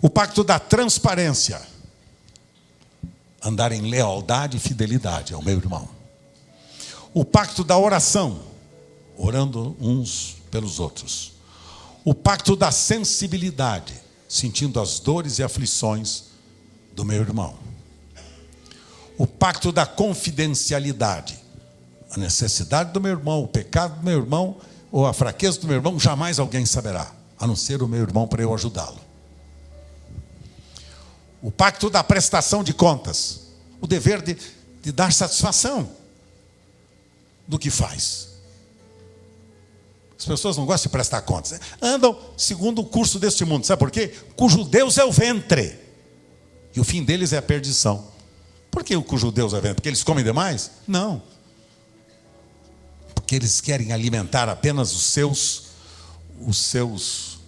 O pacto da transparência, andar em lealdade e fidelidade ao meu irmão. O pacto da oração, orando uns pelos outros. O pacto da sensibilidade, sentindo as dores e aflições do meu irmão. O pacto da confidencialidade, a necessidade do meu irmão, o pecado do meu irmão, ou a fraqueza do meu irmão, jamais alguém saberá, a não ser o meu irmão para eu ajudá-lo. O pacto da prestação de contas, o dever de dar satisfação do que faz. As pessoas não gostam de prestar contas, andam segundo o curso deste mundo, sabe por quê? Cujo Deus é o ventre, e o fim deles é a perdição. Por que o cujo Deus é o ventre? Porque eles comem demais? Não. Porque eles querem alimentar apenas os seus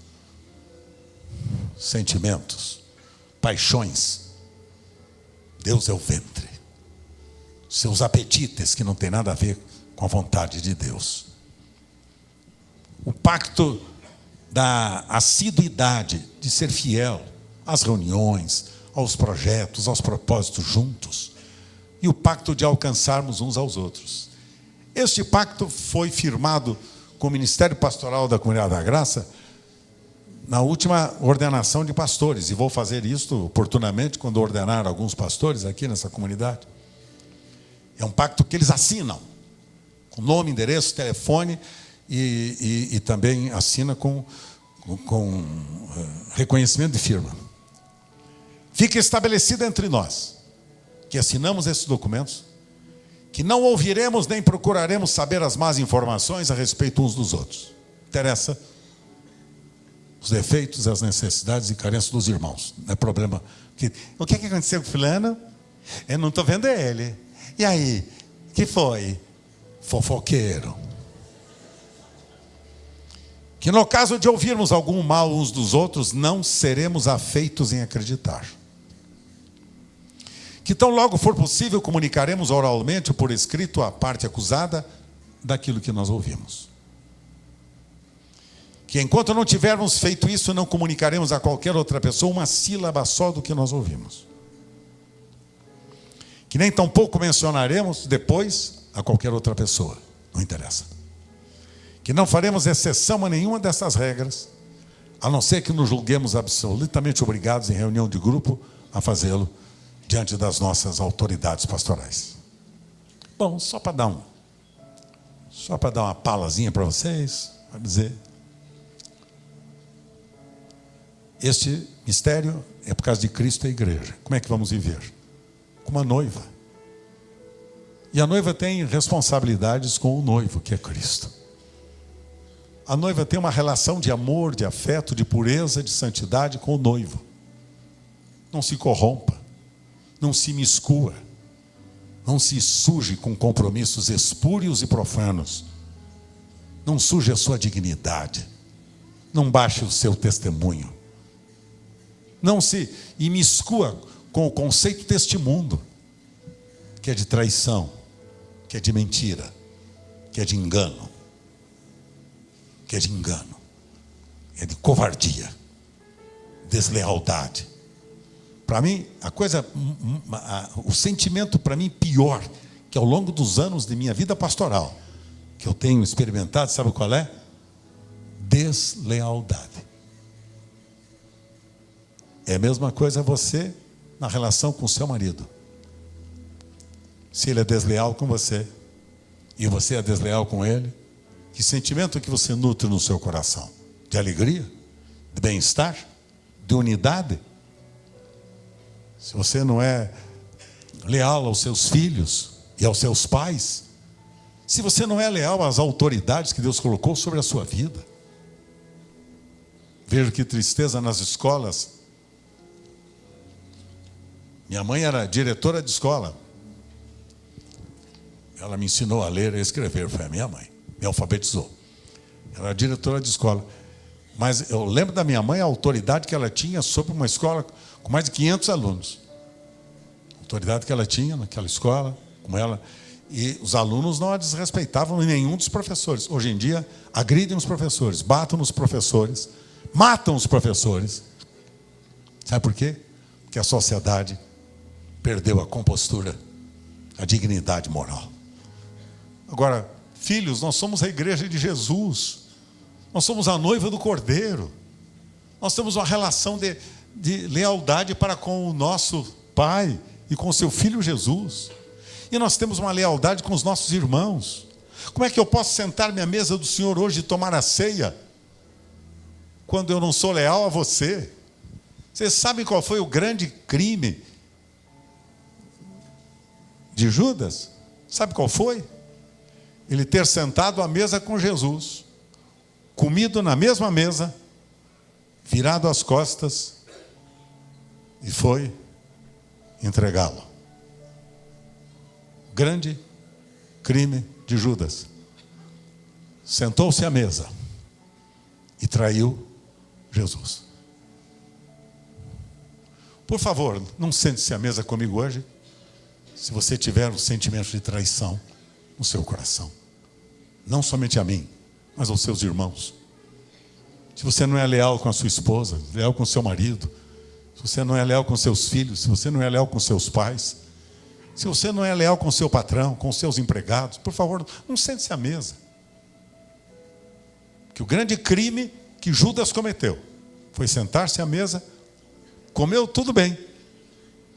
sentimentos, paixões. Deus é o ventre. Seus apetites que não tem nada a ver com a vontade de Deus. O pacto da assiduidade, de ser fiel às reuniões, aos projetos, aos propósitos juntos. E o pacto de alcançarmos uns aos outros. Este pacto foi firmado com o Ministério Pastoral da Comunidade da Graça na última ordenação de pastores. E vou fazer isto oportunamente quando ordenar alguns pastores aqui nessa comunidade. É um pacto que eles assinam, com nome, endereço, telefone, e também assina com reconhecimento de firma. Fica estabelecido entre nós, que assinamos esses documentos, que não ouviremos nem procuraremos saber as más informações a respeito uns dos outros. Interessa os defeitos, as necessidades e carências dos irmãos. Não é problema. O que aconteceu com fulano? Eu não estou vendo ele. E aí? Que foi? Fofoqueiro. Que no caso de ouvirmos algum mal uns dos outros, não seremos afeitos em acreditar. Que tão logo for possível, comunicaremos oralmente ou por escrito à parte acusada daquilo que nós ouvimos. Que enquanto não tivermos feito isso, não comunicaremos a qualquer outra pessoa uma sílaba só do que nós ouvimos. Que nem tampouco mencionaremos depois a qualquer outra pessoa. Não interessa. Que não faremos exceção a nenhuma dessas regras, a não ser que nos julguemos absolutamente obrigados em reunião de grupo a fazê-lo diante das nossas autoridades pastorais. Bom, só para dar uma palazinha para vocês, para dizer, este mistério é por causa de Cristo e a igreja. Como é que vamos viver? Como uma noiva. E a noiva tem responsabilidades com o noivo, que é Cristo. A noiva tem uma relação de amor, de afeto, de pureza, de santidade com o noivo. Não se corrompa, não se imiscua, não se suje com compromissos espúrios e profanos. Não suje a sua dignidade, não baixe o seu testemunho. Não se imiscua com o conceito deste mundo, que é de traição, que é de mentira, que é de engano, é de covardia, deslealdade. Para mim, o sentimento para mim pior, que ao longo dos anos de minha vida pastoral, que eu tenho experimentado, sabe qual é? Deslealdade. É a mesma coisa você na relação com o seu marido. Se ele é desleal com você e você é desleal com ele, que sentimento que você nutre no seu coração? De alegria? De bem-estar? De unidade? Se você não é leal aos seus filhos e aos seus pais, se você não é leal às autoridades que Deus colocou sobre a sua vida, vejo que tristeza nas escolas. Minha mãe era diretora de escola. Ela me ensinou a ler e a escrever, foi a minha mãe. Me alfabetizou. Ela era diretora de escola. Mas eu lembro da minha mãe, a autoridade que ela tinha sobre uma escola com mais de 500 alunos. A autoridade que ela tinha naquela escola, com ela. E os alunos não a desrespeitavam em nenhum dos professores. Hoje em dia, agridem os professores, batem nos professores, matam os professores. Sabe por quê? Porque a sociedade perdeu a compostura, a dignidade moral. Agora, filhos, nós somos a igreja de Jesus. Nós somos a noiva do Cordeiro. Nós temos uma relação de lealdade para com o nosso Pai e com o seu Filho Jesus. E nós temos uma lealdade com os nossos irmãos. Como é que eu posso sentar-me à mesa do Senhor hoje e tomar a ceia quando eu não sou leal a você? Vocês sabem qual foi o grande crime de Judas? Sabe qual foi? Ele ter sentado à mesa com Jesus, comido na mesma mesa, virado as costas e foi entregá-lo. Grande crime de Judas. Sentou-se à mesa e traiu Jesus. Por favor, não sente-se à mesa comigo hoje se você tiver um sentimento de traição no seu coração. Não somente a mim, mas aos seus irmãos. Se você não é leal com a sua esposa, leal com o seu marido, se você não é leal com seus filhos, se você não é leal com seus pais, se você não é leal com o seu patrão, com os seus empregados, por favor, não sente-se à mesa. Que o grande crime que Judas cometeu foi sentar-se à mesa, comeu, tudo bem.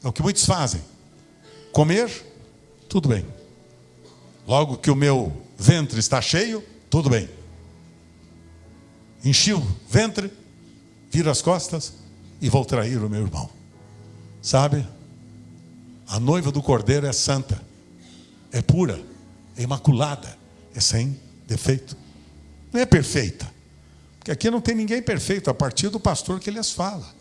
É o que muitos fazem. Comer, tudo bem. Logo que o meu ventre está cheio, tudo bem. enchi o ventre, viro as costas e vou trair o meu irmão. Sabe? A noiva do Cordeiro é santa, é pura, é imaculada, é sem defeito. Não é perfeita, porque aqui não tem ninguém perfeito, a partir do pastor que lhes fala.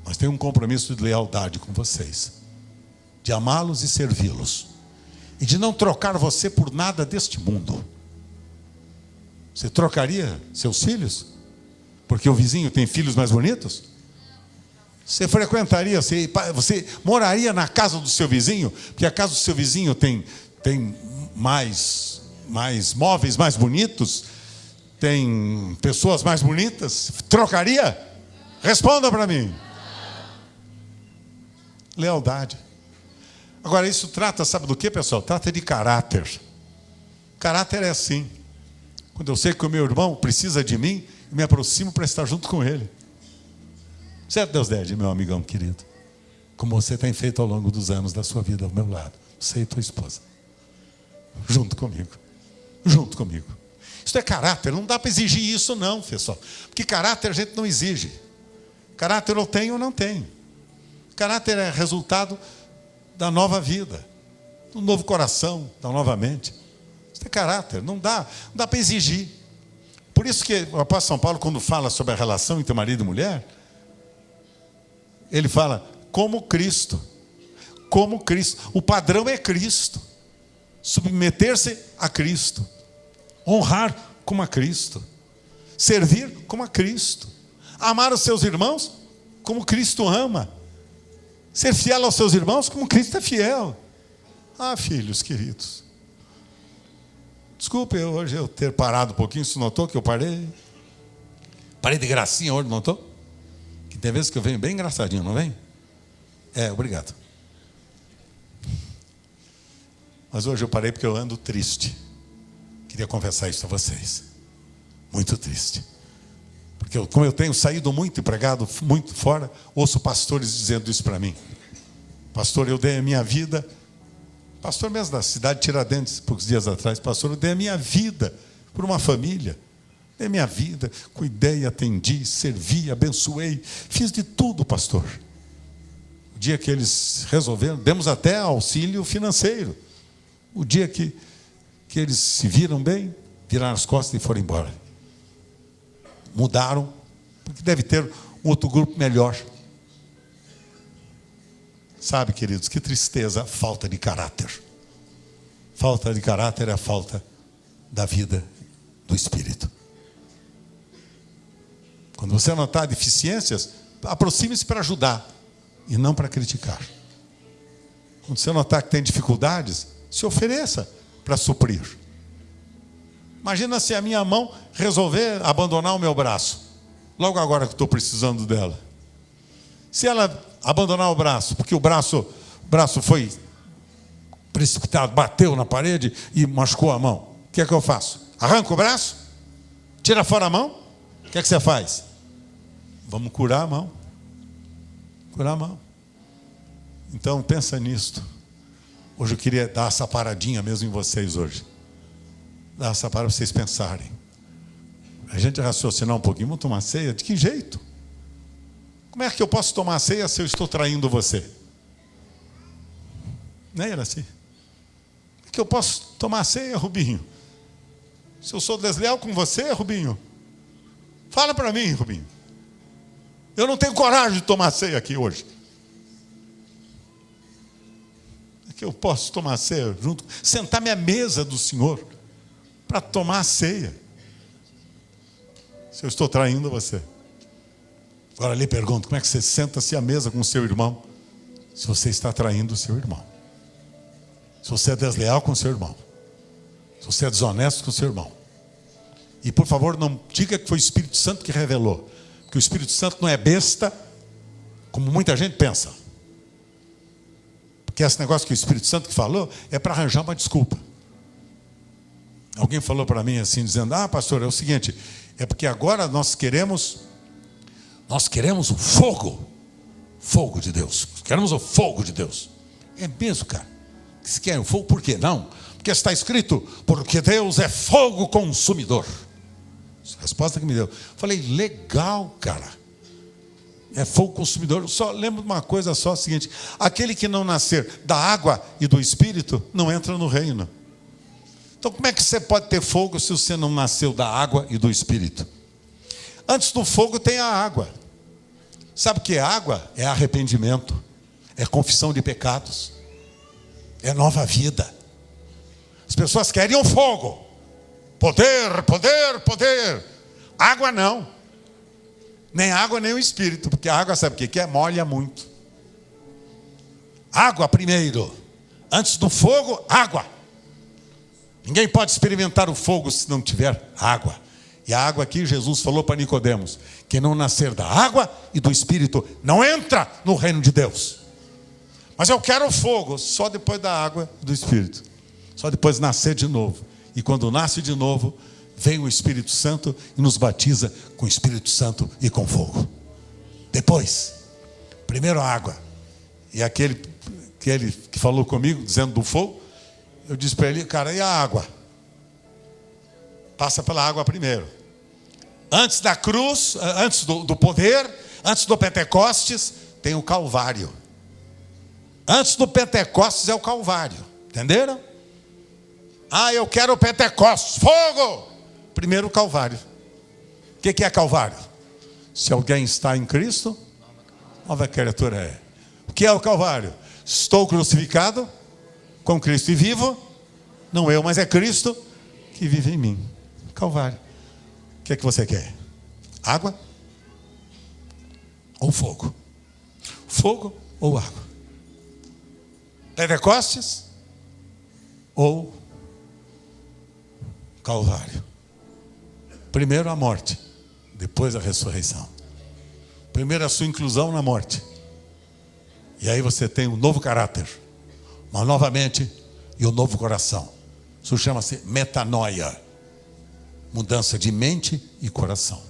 Mas tem um compromisso de lealdade com vocês, de amá-los e servi-los, e de não trocar você por nada deste mundo. Você trocaria seus filhos porque o vizinho tem filhos mais bonitos? Você frequentaria, você moraria na casa do seu vizinho, porque a casa do seu vizinho tem mais móveis mais bonitos, tem pessoas mais bonitas? Trocaria? Responda para mim. Lealdade. Agora, isso trata, sabe do que, pessoal? Trata de caráter. Caráter é assim. Quando eu sei que o meu irmão precisa de mim, eu me aproximo para estar junto com ele. Certo, Deus dede, meu amigão querido? Como você tem feito ao longo dos anos da sua vida ao meu lado. Você e tua esposa. Junto comigo. Junto comigo. Isso é caráter. Não dá para exigir isso não, pessoal. Porque caráter a gente não exige. Caráter eu tenho ou não tenho. Caráter é resultado da nova vida, do novo coração, da nova mente. Isso é caráter, não dá para exigir. Por isso que o apóstolo São Paulo, quando fala sobre a relação entre marido e mulher, ele fala, como Cristo. Como Cristo. O padrão é Cristo. Submeter-se a Cristo. Honrar como a Cristo. Servir como a Cristo. Amar os seus irmãos como Cristo ama. Ser fiel aos seus irmãos como Cristo é fiel. Ah, filhos queridos. Desculpe hoje eu ter parado um pouquinho. Você notou que eu parei? Parei de gracinha hoje, notou? Que tem vezes que eu venho bem engraçadinho, não vem? Obrigado. Mas hoje eu parei porque eu ando triste. Queria confessar isso a vocês. Muito triste. Porque como eu tenho saído muito e pregado muito fora, ouço pastores dizendo isso para mim. Pastor, eu dei a minha vida. Pastor mesmo da cidade de Tiradentes, poucos dias atrás. Pastor, eu dei a minha vida por uma família. Dei a minha vida, cuidei, atendi, servi, abençoei. Fiz de tudo, pastor. O dia que eles resolveram, demos até auxílio financeiro. O dia que eles se viram bem, viraram as costas e foram embora. Mudaram, porque deve ter um outro grupo melhor. Sabe, queridos, que tristeza a falta de caráter. Falta de caráter é a falta da vida do Espírito. Quando você notar deficiências, aproxime-se para ajudar e não para criticar. Quando você notar que tem dificuldades, se ofereça para suprir. Imagina se a minha mão resolver abandonar o meu braço, logo agora que estou precisando dela. Se ela abandonar o braço, porque o braço foi precipitado, bateu na parede e machucou a mão, o que é que eu faço? Arranca o braço? Tira fora a mão? O que é que você faz? Vamos curar a mão. Curar a mão. Então pensa nisto. Hoje eu queria dar essa paradinha mesmo em vocês hoje. Dar essa parada para vocês pensarem. A gente raciocinar um pouquinho. Vamos tomar ceia? De que jeito? Como é que eu posso tomar ceia se eu estou traindo você? Não era assim? Como é que eu posso tomar ceia, Rubinho? Se eu sou desleal com você, Rubinho? Fala para mim, Rubinho. Eu não tenho coragem de tomar ceia aqui hoje. É que eu posso tomar ceia junto, sentar-me à mesa do Senhor para tomar a ceia. Se eu estou traindo você. Agora lhe pergunto, como é que você senta-se à mesa com o seu irmão se você está traindo o seu irmão? Se você é desleal com o seu irmão. Se você é desonesto com o seu irmão. E por favor, não diga que foi o Espírito Santo que revelou. Porque o Espírito Santo não é besta, como muita gente pensa. Porque esse negócio que o Espírito Santo que falou é para arranjar uma desculpa. Alguém falou para mim assim, dizendo, pastor, é o seguinte, é porque agora nós queremos o fogo de Deus. Queremos o fogo de Deus. É mesmo, cara. Se quer o fogo, por quê? Não. Porque está escrito, porque Deus é fogo consumidor. A resposta que me deu. Falei, legal, cara. É fogo consumidor. Só lembro de uma coisa só, o seguinte: aquele que não nascer da água e do Espírito, não entra no reino. Então como é que você pode ter fogo se você não nasceu da água e do Espírito? Antes do fogo tem a água. Sabe o que é água? É arrependimento, é confissão de pecados, é nova vida. As pessoas querem o fogo. Poder, poder, poder. Água não. Nem água, nem o Espírito. Porque a água, sabe o que é? Molha muito. Água primeiro. Antes do fogo, água. Ninguém pode experimentar o fogo se não tiver água. E a água aqui, Jesus falou para Nicodemos: quem não nascer da água e do Espírito não entra no reino de Deus. Mas eu quero o fogo só depois da água e do Espírito. Só depois nascer de novo. E quando nasce de novo, vem o Espírito Santo e nos batiza com o Espírito Santo e com fogo. Depois, primeiro a água. E aquele que falou comigo, dizendo do fogo, eu disse para ele: cara, e a água? Passa pela água primeiro. Antes da cruz, antes do poder, antes do Pentecostes, tem o Calvário. Antes do Pentecostes é o Calvário. Entenderam? Ah, eu quero o Pentecostes, fogo! Primeiro o Calvário. O que é Calvário? Se alguém está em Cristo, nova criatura é. O que é o Calvário? Estou crucificado com Cristo e vivo, não eu, mas é Cristo que vive em mim. Calvário. O que é que você quer? Água ou fogo? Fogo ou água? Pentecostes ou Calvário? Primeiro a morte, depois a ressurreição. Primeiro a sua inclusão na morte. E aí você tem um novo caráter, uma nova mente e um novo coração. Isso chama-se metanoia. Mudança de mente e coração.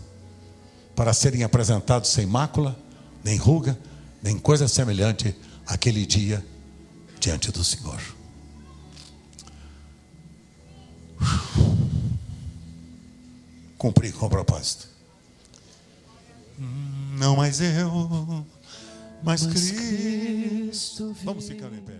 Para serem apresentados sem mácula, nem ruga, nem coisa semelhante àquele dia diante do Senhor. Cumprir com o propósito. Não mais eu, mas Cristo. Vamos ficar em pé.